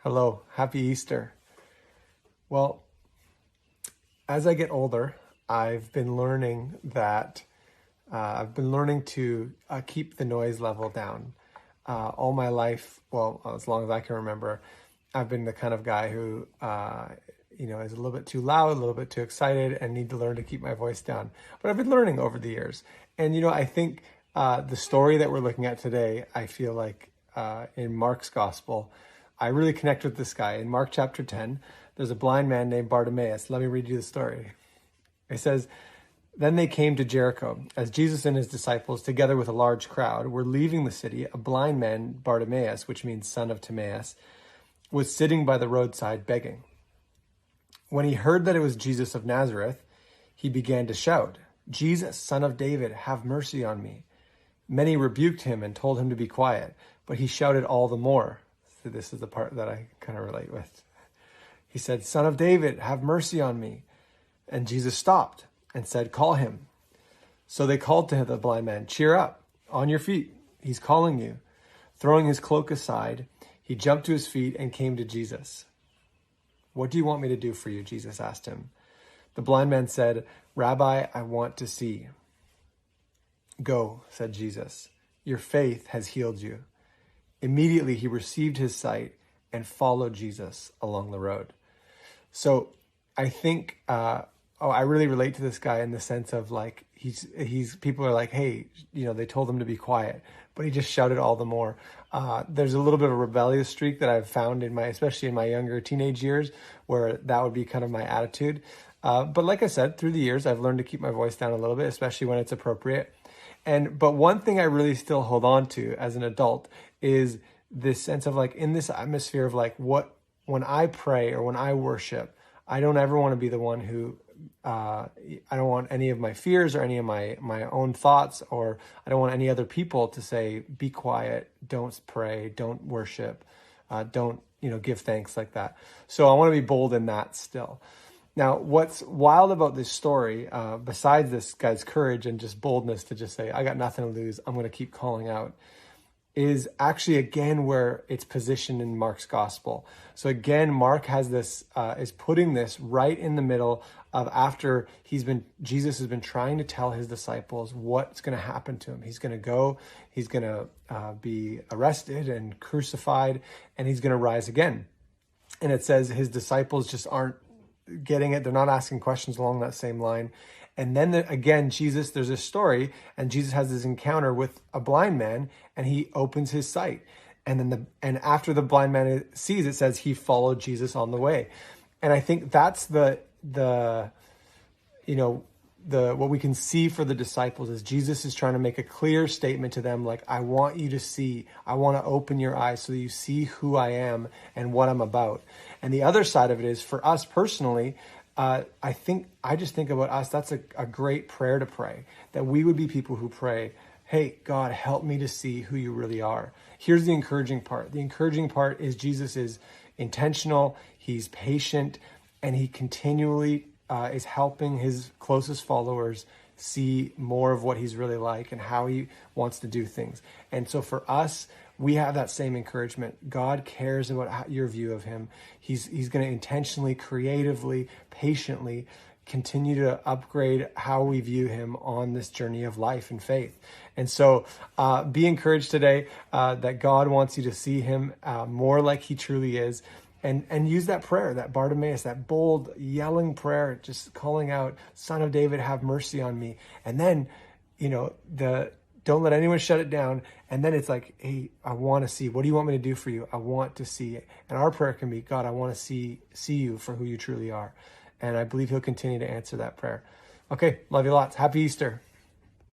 Hello, happy Easter. Well, as I get older, I've been learning to keep the noise level down. All my life, well, as long as I can remember, I've been the kind of guy who, is a little bit too loud, a little bit too excited, and need to learn to keep my voice down. But I've been learning over the years. And, I think the story that we're looking at today, I feel like in Mark's gospel, I really connect with this guy. In Mark chapter 10, there's a blind man named Bartimaeus. Let me read you the story. It says, "Then they came to Jericho. As Jesus and his disciples, together with a large crowd, were leaving the city, a blind man, Bartimaeus, which means son of Timaeus, was sitting by the roadside begging. When he heard that it was Jesus of Nazareth, he began to shout, 'Jesus, son of David, have mercy on me.' Many rebuked him and told him to be quiet, but he shouted all the more." So this is the part that I kind of relate with. He said, "Son of David, have mercy on me." And Jesus stopped and said, "Call him." So they called to the blind man, "Cheer up, on your feet. He's calling you." Throwing his cloak aside, he jumped to his feet and came to Jesus. "What do you want me to do for you?" Jesus asked him. The blind man said, "Rabbi, I want to see." "Go," said Jesus. "Your faith has healed you." Immediately he received his sight and followed Jesus along the road. So I think, I really relate to this guy in the sense of like, he's people are like, hey, they told him to be quiet, but he just shouted all the more. There's a little bit of a rebellious streak that I've found especially in my younger teenage years, where that would be kind of my attitude. But like I said, through the years, I've learned to keep my voice down a little bit, especially when it's appropriate. But one thing I really still hold on to as an adult is this sense of like, in this atmosphere of like, when I pray or when I worship, I don't ever want to be the one who, I don't want any of my fears or any of my own thoughts, or I don't want any other people to say, be quiet, don't pray, don't worship, don't, give thanks like that. So I want to be bold in that still. Now, what's wild about this story, besides this guy's courage and just boldness to just say, I got nothing to lose, I'm going to keep calling out, is actually again where it's positioned in Mark's gospel. So again, Mark has this, is putting this right in the middle of after Jesus has been trying to tell his disciples what's going to happen to him. He's going to go, he's going to be arrested and crucified, and he's going to rise again. And it says his disciples just aren't getting it. They're not asking questions along that same line. And then again, there's a story, and Jesus has this encounter with a blind man, and he opens his sight. And then after the blind man sees, it says he followed Jesus on the way. And I think that's what we can see for the disciples is Jesus is trying to make a clear statement to them, like, I want you to see, I want to open your eyes so that you see who I am and what I'm about. And the other side of it is for us personally, I just think about us, that's a great prayer to pray, that we would be people who pray, hey, God, help me to see who you really are. Here's the encouraging part. The encouraging part is Jesus is intentional, he's patient, and he continually is helping his closest followers see more of what he's really like and how he wants to do things. And so for us, we have that same encouragement. God cares about your view of him. He's going to intentionally, creatively, patiently continue to upgrade how we view him on this journey of life and faith. And so be encouraged today that God wants you to see him more like he truly is. And use that prayer, that Bartimaeus, that bold yelling prayer, just calling out, Son of David, have mercy on me. And then, don't let anyone shut it down. And then it's like, hey, I want to see. What do you want me to do for you? I want to see it. And our prayer can be, God, I want to see you for who you truly are. And I believe he'll continue to answer that prayer. Okay, love you lots. Happy Easter.